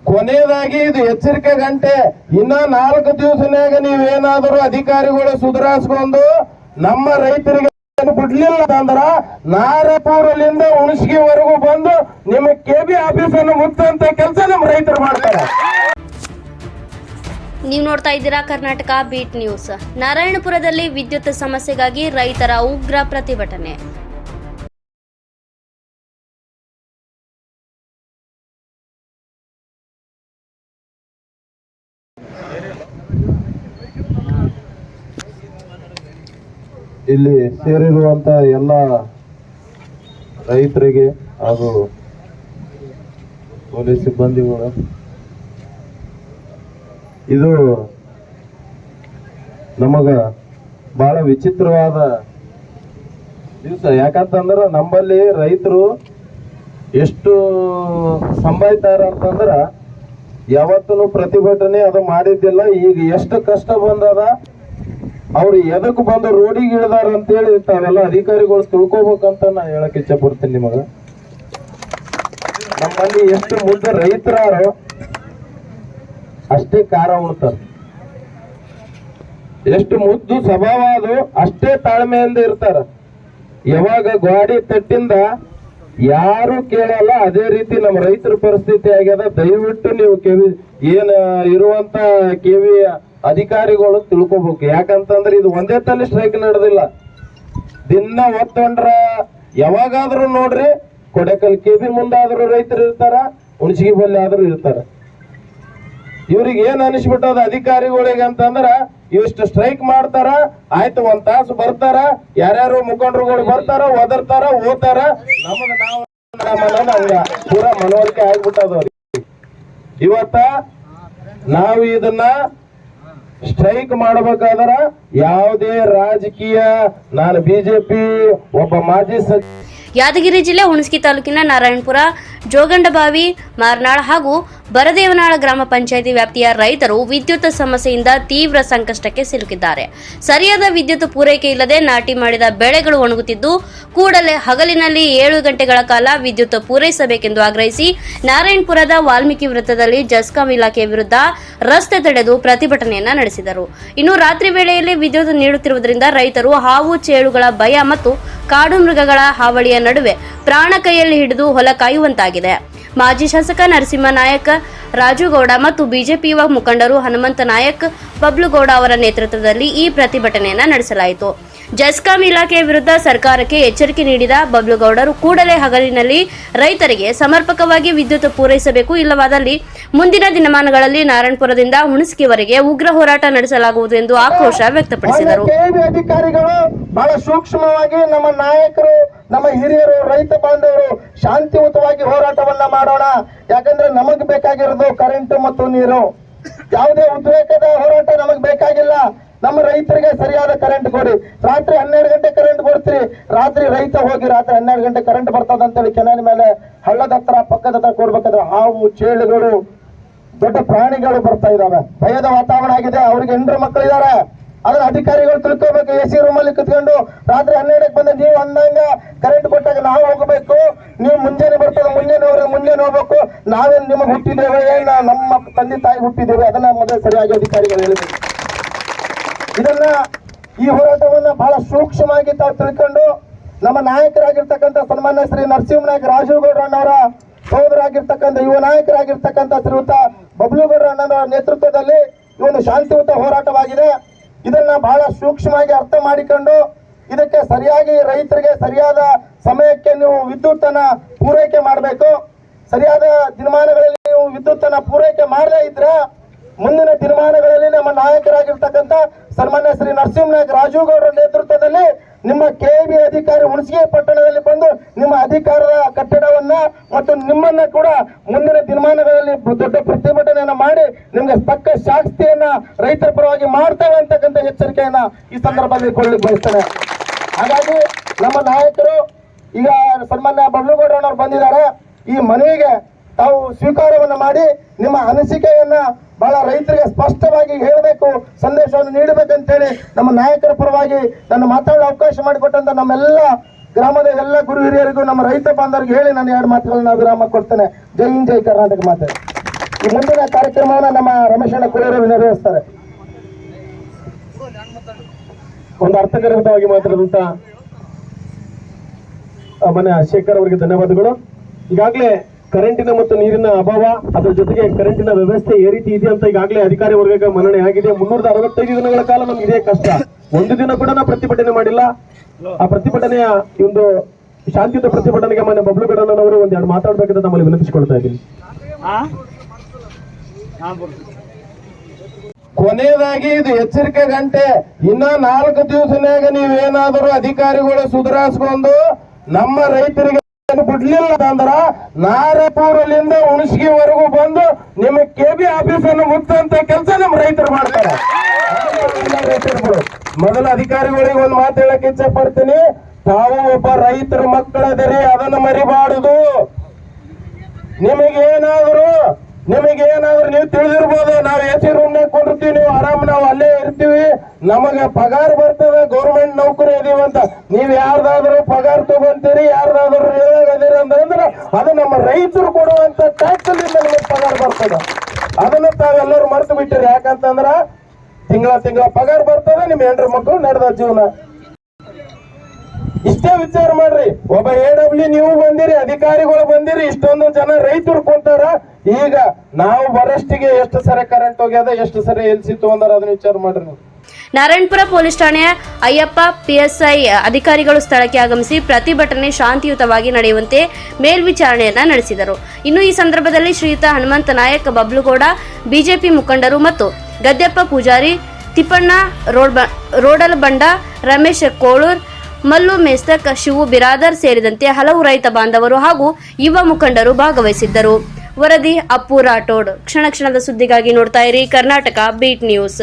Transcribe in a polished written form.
ಕೊನೆಯದಾಗಿ ಇದು ಎಚ್ಚರಿಕೆ ಗಂಟೆ. ಇನ್ನ 4 ದಿವಸನಾಗ ನೀವೇನಾದರೂ ಅಧಿಕಾರಿಗಳು ಸುಧಾರಿಸ್ಕೊಂಡು ನಮ್ಮ ರೈತರಿಗೆ ಬಿಡ್ಲಿಲ್ಲ ಅಂದ್ರ ನಾರಾಪುರದಿಂದ ಹುಣಸಗಿವರೆಗೂ ಬಂದು ನಿಮ್ಮ ಕೆಬಿ ಆಫೀಸ್ ಅನ್ನು ಮುಚ್ಚಂತ ಕೆಲಸ ನಮ್ಮ ರೈತರು ಮಾಡ್ತಾರೆ. ನೀವು ನೋಡ್ತಾ ಇದ್ದೀರಾ ಕರ್ನಾಟಕ ಬೀಟ್ ನ್ಯೂಸ್. ನಾರಾಯಣಪುರದಲ್ಲಿ ವಿದ್ಯುತ್ ಸಮಸ್ಯೆಗಾಗಿ ರೈತರ ಉಗ್ರ ಪ್ರತಿಭಟನೆ. ಇಲ್ಲಿ ಸೇರಿರುವಂತ ಎಲ್ಲ ರೈತರಿಗೆ ಹಾಗೂ ಪೊಲೀಸ್ ಸಿಬ್ಬಂದಿಗಳು, ಇದು ನಮಗ ಬಹಳ ವಿಚಿತ್ರವಾದ ದಿವಸ. ಯಾಕಂತಂದ್ರ ನಮ್ಮಲ್ಲಿ ರೈತರು ಎಷ್ಟು ಸಂಭಾಯ್ತಾರ ಅಂತಂದ್ರ ಯಾವತ್ತೂ ಪ್ರತಿಭಟನೆ ಅದು ಮಾಡಿದ್ದಿಲ್ಲ. ಈಗ ಎಷ್ಟು ಕಷ್ಟ ಬಂದದ, ಅವ್ರು ಎದಕ್ ಬಂದು ರೋಡಿಗೆ ಇಳಿದಾರ ಅಂತೇಳಿ ತಾವೆಲ್ಲ ಅಧಿಕಾರಿಗಳು ತಿಳ್ಕೊಬೇಕಂತ ನಾ ಹೇಳಕ್ ಇಚ್ಛೆ ಪಡ್ತೀನಿ ನಿಮಗ. ನಮ್ಮಲ್ಲಿ ಎಷ್ಟು ಮುದ್ದ ರೈತರಾರೋ ಅಷ್ಟೇ ಖಾರ ಉಣ್ತಾರ, ಎಷ್ಟು ಮುದ್ದು ಸ್ವಭಾವ ಅದು ಅಷ್ಟೇ ತಾಳ್ಮೆಯಿಂದ ಇರ್ತಾರ. ಯಾವಾಗ ಗಾಡಿ ತಟ್ಟಿಂದ ಯಾರು ಕೇಳಲ್ಲ, ಅದೇ ರೀತಿ ನಮ್ಮ ರೈತರ ಪರಿಸ್ಥಿತಿ ಆಗ್ಯದ. ದಯವಿಟ್ಟು ನೀವು ಏನ್ ಇರುವಂತ ಕೆವಿ ಅಧಿಕಾರಿಗಳು ತಿಳ್ಕೊಬೇಕು. ಯಾಕಂತಂದ್ರೆ ಇದು ಒಂದೇ ತಲೆ ಸ್ಟ್ರೈಕ್ ನಡೆದಿಲ್ಲ, ದಿನ ಒತ್ತೊಂಡ್ರ ಯಾವಾಗಾದ್ರೂ ನೋಡ್ರಿ ಕೊಡೆಕಲ್ ಕೆಬಿ ಮುಂದಾದ್ರೂ ರೈತರು ಇರ್ತಾರ, ಹುಣಸಗಿ ಬಲ್ಲಿ ಆದ್ರೂ ಇರ್ತಾರ. ಇವ್ರಿಗೆ ಏನ್ ಅನಿಸ್ಬಿಟ್ಟದ ಅಧಿಕಾರಿಗಳಿಗೆ ಅಂತಂದ್ರ ಇವಿಷ್ಟು ಸ್ಟ್ರೈಕ್ ಮಾಡ್ತಾರ, ಆಯ್ತು 1 ತಾಸು ಬರ್ತಾರ, ಯಾರ್ಯಾರು ಮುಖಂಡರುಗಳು ಬರ್ತಾರ, ಒದರ್ತಾರ, ಓದ್ತಾರ, ನಮಗ ನಾವು ಪೂರಾ ಮನವರಿಕೆ ಆಗ್ಬಿಟ್ಟದ. ಇವತ್ತ ನಾವು ಇದನ್ನ ಸ್ಟ್ರೈಕ್ ಮಾಡಬೇಕಾದ್ರ ಯಾವುದೇ ರಾಜಕೀಯ, ನಾನು ಬಿಜೆಪಿ ಒಬ್ಬ ಮಾಜಿ ಯಾದಗಿರಿ ಜಿಲ್ಲೆ ಹುಣಸಗಿ ತಾಲೂಕಿನ ನಾರಾಯಣಪುರ, ಜೋಗಂಡಬಾವಿ, ಮಾರ್ನಾಳ್ ಹಾಗೂ ಬರದೇವನಾಳ ಗ್ರಾಮ ಪಂಚಾಯಿತಿ ವ್ಯಾಪ್ತಿಯ ರೈತರು ವಿದ್ಯುತ್ ಸಮಸ್ಯೆಯಿಂದ ತೀವ್ರ ಸಂಕಷ್ಟಕ್ಕೆ ಸಿಲುಕಿದ್ದಾರೆ. ಸರಿಯಾದ ವಿದ್ಯುತ್ ಪೂರೈಕೆ ಇಲ್ಲದೆ ನಾಟಿ ಮಾಡಿದ ಬೆಳೆಗಳು ಒಣಗುತ್ತಿದ್ದು, ಕೂಡಲೇ ಹಗಲಿನಲ್ಲಿ 7 ಗಂಟೆಗಳ ಕಾಲ ವಿದ್ಯುತ್ ಪೂರೈಸಬೇಕೆಂದು ಆಗ್ರಹಿಸಿ ನಾರಾಯಣಪುರದ ವಾಲ್ಮೀಕಿ ವೃತ್ತದಲ್ಲಿ ಜೆಸ್ಕಾಂ ಇಲಾಖೆ ವಿರುದ್ಧ ರಸ್ತೆ ತಡೆದು ಪ್ರತಿಭಟನೆಯನ್ನ ನಡೆಸಿದರು. ಇನ್ನು ರಾತ್ರಿ ವೇಳೆಯಲ್ಲಿ ವಿದ್ಯುತ್ ನೀಡುತ್ತಿರುವುದರಿಂದ ರೈತರು ಹಾವು ಚೇಳುಗಳ ಭಯ ಮತ್ತು ಕಾಡು ಮೃಗಗಳ ಹಾವಳಿಯ ನಡುವೆ ಪ್ರಾಣ ಕೈಯಲ್ಲಿ ಹಿಡಿದು ಹೊಲ ಕಾಯುವಂತಾಗಿದೆ. ಮಾಜಿ ಶಾಸಕ ನರಸಿಂಹ ನಾಯಕ್, ರಾಜುಗೌಡ ಮತ್ತು ಬಿಜೆಪಿ ಯುವ ಮುಖಂಡರು ಹನುಮಂತ ನಾಯಕ್, ಬಬ್ಲುಗೌಡ ಅವರ ನೇತೃತ್ವದಲ್ಲಿ ಈ ಪ್ರತಿಭಟನೆಯನ್ನ ನಡೆಸಲಾಯಿತು. ಜೆಸ್ಕಾಂ ಇಲಾಖೆಯ ವಿರುದ್ಧ ಸರ್ಕಾರಕ್ಕೆ ಎಚ್ಚರಿಕೆ ನೀಡಿದ ಬಬ್ಲುಗೌಡರು ಕೂಡಲೇ ಹಗಲಿನಲ್ಲಿ ರೈತರಿಗೆ ಸಮರ್ಪಕವಾಗಿ ವಿದ್ಯುತ್ ಪೂರೈಸಬೇಕು, ಇಲ್ಲವಾದಲ್ಲಿ ಮುಂದಿನ ದಿನಮಾನಗಳಲ್ಲಿ ನಾರಾಯಣಪುರದಿಂದ ಹುಣಸಗಿವರೆಗೆ ಉಗ್ರ ಹೋರಾಟ ನಡೆಸಲಾಗುವುದು ಎಂದು ಆಕ್ರೋಶ ವ್ಯಕ್ತಪಡಿಸಿದರು. ಅಧಿಕಾರಿಗಳು ಬಹಳ ಸೂಕ್ಷ್ಮವಾಗಿ ನಮ್ಮ ನಾಯಕರು, ನಮ್ಮ ಹಿರಿಯರು, ರೈತ ಬಾಂಧವರು ಶಾಂತಿಯುತವಾಗಿ ಹೋರಾಟವನ್ನ ಮಾಡೋಣ. ಯಾಕಂದ್ರೆ ನಮಗ್ ಬೇಕಾಗಿರೋದು ಕರೆಂಟ್ ಮತ್ತು ನೀರು. ಯಾವುದೇ ಉದ್ರೇಕದ ಹೋರಾಟ ನಮಗ್ ಬೇಕಾಗಿಲ್ಲ. ನಮ್ಮ ರೈತರಿಗೆ ಸರಿಯಾದ ಕರೆಂಟ್ ಕೊಡಿ. ರಾತ್ರಿ 12 ಗಂಟೆ ಕರೆಂಟ್ ಕೊಡ್ತೀರಿ, ರಾತ್ರಿ ರೈತ ಹೋಗಿ ರಾತ್ರಿ 12 ಗಂಟೆ ಕರೆಂಟ್ ಬರ್ತದ ಅಂತೇಳಿ ಕೆನಾಲ್ ಮೇಲೆ ಹಳ್ಳದ ಹತ್ರ ಪಕ್ಕದ ಹತ್ರ ಕೊಡ್ಬೇಕಾದ್ರೆ ಹಾವು ಚೇಳುಗಳು ದೊಡ್ಡ ಪ್ರಾಣಿಗಳು ಬರ್ತಾ ಇದಾವೆ. ಭಯದ ವಾತಾವರಣ ಆಗಿದೆ. ಅವ್ರಿಗೆ 8 ಮಕ್ಕಳಿದ್ದಾರೆ. ಅದನ್ನ ಅಧಿಕಾರಿಗಳು ತಿಳ್ಕೋಬೇಕು. ಎಸಿ ರೂಮಲ್ಲಿ ಕುತ್ಕೊಂಡು ರಾತ್ರಿ 12ಕ್ಕೆ ಬಂದ ನೀವು ಅಂದಂಗ ಕರೆಂಟ್ ಕೊಟ್ಟಾಗ ನಾವು ಹೋಗಬೇಕು, ನೀವು ಮುಂಜಾನೆ ಬರ್ತದೆ ಮುಂಜಾನೆ ಹೋಗ್ಬೇಕು. ನಾವೇನ್ ನಿಮಗೆ ಹುಟ್ಟಿದ್ದೇವೆ, ನಮ್ಮ ತಂದೆ ತಾಯಿ ಹುಟ್ಟಿದ್ದೇವೆ, ಅದನ್ನ ಮೊದಲು ಸರಿಯಾಗಿ ಅಧಿಕಾರಿಗಳು ಹೇಳಬೇಕು. ಇದನ್ನ ಈ ಹೋರಾಟವನ್ನ ಬಹಳ ಸೂಕ್ಷ್ಮವಾಗಿ ತಾವು ತಿಳ್ಕೊಂಡು ನಮ್ಮ ನಾಯಕರಾಗಿರ್ತಕ್ಕಂಥ ಸನ್ಮಾನ್ಯ ಶ್ರೀ ನರಸಿಂಹ ನಾಯಕ್ ರಾಜುಗೌಡ ಅಣ್ಣವರ ಸಹೋದರಾಗಿರ್ತಕ್ಕಂಥ ಯುವ ನಾಯಕರಾಗಿರ್ತಕ್ಕಂಥ ಶ್ರೀಯುತ ಬಬ್ಲುಗೌಡ ಅಣ್ಣವರ ನೇತೃತ್ವದಲ್ಲಿ ಈ ಒಂದು ಶಾಂತಿಯುತ ಹೋರಾಟವಾಗಿದೆ. ಇದನ್ನ ಬಹಳ ಸೂಕ್ಷ್ಮವಾಗಿ ಅರ್ಥ ಮಾಡಿಕೊಂಡು ಇದಕ್ಕೆ ಸರಿಯಾಗಿ ರೈತರಿಗೆ ಸರಿಯಾದ ಸಮಯಕ್ಕೆ ನೀವು ವಿದ್ಯುತ್ ಅನ್ನ ಪೂರೈಕೆ ಮಾಡಬೇಕು. ಸರಿಯಾದ ದಿನಮಾನಗಳಲ್ಲಿ ನೀವು ವಿದ್ಯುತ್ ಅನ್ನ ಪೂರೈಕೆ ಮಾಡದೇ ಇದ್ರೆ ಮುಂದಿನ ದಿನಮಾನಗಳಲ್ಲಿ ನಮ್ಮ ನಾಯಕರಾಗಿರ್ತಕ್ಕಂಥ ಸನ್ಮಾನ್ಯ ಶ್ರೀ ನರಸಿಂಹ ನಾಯಕ್ ರಾಜುಗೌಡರ ನೇತೃತ್ವದಲ್ಲಿ ನಿಮ್ಮ ಕೆಬಿ ಅಧಿಕಾರಿ ಹುಣಸಗಿ ಪಟ್ಟಣದಲ್ಲಿ ಬಂದು ನಿಮ್ಮ ಅಧಿಕಾರದ ಕಟ್ಟಡವನ್ನ ಮತ್ತು ನಿಮ್ಮನ್ನ ಕೂಡ ಮುಂದಿನ ದಿನಮಾನಗಳಲ್ಲಿ ದೊಡ್ಡ ಪ್ರತಿಭಟನೆಯನ್ನ ಮಾಡಿ ನಿಮ್ಗೆ ತಕ್ಕ ಶಾಸ್ತಿಯನ್ನ ರೈತರ ಪರವಾಗಿ ಮಾಡ್ತೇವೆ ಅಂತಕ್ಕಂಥ ಎಚ್ಚರಿಕೆಯನ್ನ ಈ ಸಂದರ್ಭದಲ್ಲಿ ಕೊಡ್ಲಿಕ್ಕೆ ಬಯಸ್ತೇನೆ. ಹಾಗಾಗಿ ನಮ್ಮ ನಾಯಕರು ಈಗ ಸನ್ಮಾನ್ಯ ಬಬ್ಲುಗೌಡರವರು ಬಂದಿದ್ದಾರೆ. ಈ ಮನವಿಗೆ ತಾವು ಸ್ವೀಕಾರವನ್ನ ಮಾಡಿ ನಿಮ್ಮ ಅನಿಸಿಕೆಯನ್ನ ಬಹಳ ರೈತರಿಗೆ ಸ್ಪಷ್ಟವಾಗಿ ಹೇಳಬೇಕು, ಸಂದೇಶವನ್ನು ನೀಡಬೇಕಂತೇಳಿ ನಮ್ಮ ನಾಯಕರ ಪರವಾಗಿ ನನ್ನ ಮಾತಾಡಲು ಅವಕಾಶ ಮಾಡಿಕೊಟ್ಟಂತ ನಮ್ಮೆಲ್ಲ ಗ್ರಾಮದ ಎಲ್ಲ ಗುರು ಹಿರಿಯರಿಗೂ ನಮ್ಮ ರೈತ ಬಾಂಧವರಿಗೆ ಹೇಳಿ ನಾನು 2 ಮಾತುಗಳನ್ನ ವಿರಾಮ ಕೊಡ್ತೇನೆ. ಜೈ ಹಿಂದ್, ಜೈ ಕರ್ನಾಟಕ ಮಾತೆ. ಈ ಮುಂದಿನ ಕಾರ್ಯಕ್ರಮವನ್ನು ನಮ್ಮ ರಮೇಶಣ್ಣ ಕುರಿಯರು ನಿರ್ವಹಿಸ್ತಾರೆ. ಒಂದು ಅರ್ಥಗರ್ಭಿತವಾಗಿ ಮಾತಾಡಿದಂತ ಮನೆ ಶೇಖರ್ ಅವರಿಗೆ ಧನ್ಯವಾದಗಳು. ಈಗಾಗಲೇ ಕರೆಂಟಿನ ಮತ್ತು ನೀರಿನ ಅಭಾವ, ಅದರ ಜೊತೆಗೆ ಕರೆಂಟಿನ ವ್ಯವಸ್ಥೆ ಈ ರೀತಿ ಇದೆ ಅಂತ ಈಗಾಗಲೇ ಅಧಿಕಾರಿ ವರ್ಗಕ್ಕೆ ಮನ್ನಣೆ ಆಗಿದೆ. 365 ದಿನಗಳ ಕಾಲ ನಮ್ಗೆ ಇದೇ ಕಷ್ಟ. ಒಂದು ದಿನ ಕೂಡ ನಾವು ಪ್ರತಿಭಟನೆ ಮಾಡಿಲ್ಲ. ಆ ಪ್ರತಿಭಟನೆಯ ಈ ಒಂದು ಶಾಂತಿಯುತ ಪ್ರತಿಭಟನೆಗೆ ಮನೆ ಬಬ್ಲು ಗಡಣ್ಣನವರು ಒಂದೆರಡು ಮಾತಾಡ್ಬೇಕಂತ ನಮ್ಮಲ್ಲಿ ವಿನಂತಿಸಿಕೊಳ್ತಾ ಇದ್ದೀನಿ. ಕೊನೆಯದಾಗಿ ಇದು ಎಚ್ಚರಿಕೆ ಗಂಟೆ. ಇನ್ನ 4 ದಿವಸನಾಗ ನೀವೇನಾದರೂ ಅಧಿಕಾರಿಗಳು ಸುಧಾರಿಸ್ಕೊಂಡು ನಮ್ಮ ರೈತರಿಗೆ ಬಿಡ್ಲಿಲ್ಲ ಅಂದ್ರ ನಾರಾಪುರಲಿಂದ ಹುಣಸಗಿವರೆಗೂ ಬಂದು ನಿಮ್ಮ ಕೆಬಿ ಆಫೀಸ್ ಅನ್ನು ಮುಚ್ಚಂತ ಕೆಲಸ ನಮ್ಮ ರೈತರು ಮಾಡ್ತಾರೆ. ಮೊದಲ ಅಧಿಕಾರಿಗಳಿಗೆ ಒಂದು ಮಾತು ಹೇಳಕ್ ಇಚ್ಛೆ ಪಡ್ತೀನಿ. ತಾವು ಒಬ್ಬ ರೈತರ ಮಕ್ಕಳದಿರಿ, ಅದನ್ನು ಮರಿಬಾರದು. ನಿಮಗೇನಾದ್ರು ನೀವು ತಿಳಿದಿರ್ಬೋದು, ನಾವು ಎ ಸಿ ರೂಮ್ನಾಗ ಕೊಂಡಿರ್ತೀವಿ, ನೀವು ಆರಾಮ್ ನಾವು ಅಲ್ಲೇ ಇರ್ತೀವಿ, ನಮಗೆ ಪಗಾರ ಬರ್ತದೆ, ಗೌರ್ಮೆಂಟ್ ನೌಕರಿ ಇದೀವಿ ಅಂತ. ನೀವ್ ಯಾರ್ದಾದ್ರು ಪಗಾರ ತಗೊಂತೀರಿ, ಯಾರ್ದಾದ್ರು ಅದೀರಿ ಅಂತಂದ್ರೆ ಅದು ನಮ್ಮ ರೈತರು ಕೊಡುವಂತ ಟ್ಯಾಕ್ಸ್ ಅಲ್ಲಿ ನಮಗೆ ಪಗಾರ ಬರ್ತದೆ. ಅದನ್ನ ತಾವೆಲ್ಲರೂ ಮರ್ತು ಬಿಟ್ಟಿರಿ. ಯಾಕಂತಂದ್ರ ತಿಂಗಳ ಪಗಾರ ಬರ್ತದೆ, ನಿಮ್ ಹೆಂಡ್ರ ಮಕ್ಕಳು ನಡೆದ ಜೀವನ. ಇಷ್ಟೇ ವಿಚಾರ ಮಾಡ್ರಿ. ಒಬ್ಬ AW ನೀವು ಬಂದಿರಿ, ಅಧಿಕಾರಿಗಳು ಬಂದಿರಿ, ಇಷ್ಟೊಂದು ಜನ ರೈತರು ಕುಂತಾರ. ಈಗ ನಾವು ಬರಷ್ಟಿಗೆ ಎಷ್ಟು ಸರಿ ಕರೆಂಟ್ ಹೋಗ್ಯದ, ಎಷ್ಟು ಸರಿ ಎಲ್ಸಿ ತಗೊಂಡಾರ, ಅದನ್ನ ವಿಚಾರ ಮಾಡ್ರಿ ನೀವು. ನಾರಾಯಣಪುರ ಪೊಲೀಸ್ ಠಾಣೆಯ ಅಯ್ಯಪ್ಪ PSI ಅಧಿಕಾರಿಗಳು ಸ್ಥಳಕ್ಕೆ ಆಗಮಿಸಿ ಪ್ರತಿಭಟನೆ ಶಾಂತಿಯುತವಾಗಿ ನಡೆಯುವಂತೆ ಮೇಲ್ವಿಚಾರಣೆಯನ್ನ ನಡೆಸಿದರು. ಇನ್ನು ಈ ಸಂದರ್ಭದಲ್ಲಿ ಶ್ರೀಯುತ ಹನುಮಂತ ನಾಯಕ್, ಬಬ್ಲುಗೌಡ, ಬಿಜೆಪಿ ಮುಖಂಡರು ಮತ್ತು ಗದ್ದೆಪ್ಪ ಪೂಜಾರಿ, ತಿಪ್ಪಣ್ಣ ರೋಡಲಬಂಡ, ರಮೇಶ್ ಕೋಳೂರ್, ಮಲ್ಲು ಮೇಸ್ತಕ್, ಶಿವು ಬಿರಾದರ್ ಸೇರಿದಂತೆ ಹಲವು ರೈತ ಬಾಂಧವರು ಹಾಗೂ ಯುವ ಮುಖಂಡರು ಭಾಗವಹಿಸಿದ್ದರು. ವರದಿ ಅಪ್ಪು ರಾಠೋಡ್. ಕ್ಷಣ ಕ್ಷಣದ ಸುದ್ದಿಗಾಗಿ ನೋಡ್ತಾ ಇರಿ ಕರ್ನಾಟಕ ಬೀಟ್ ನ್ಯೂಸ್.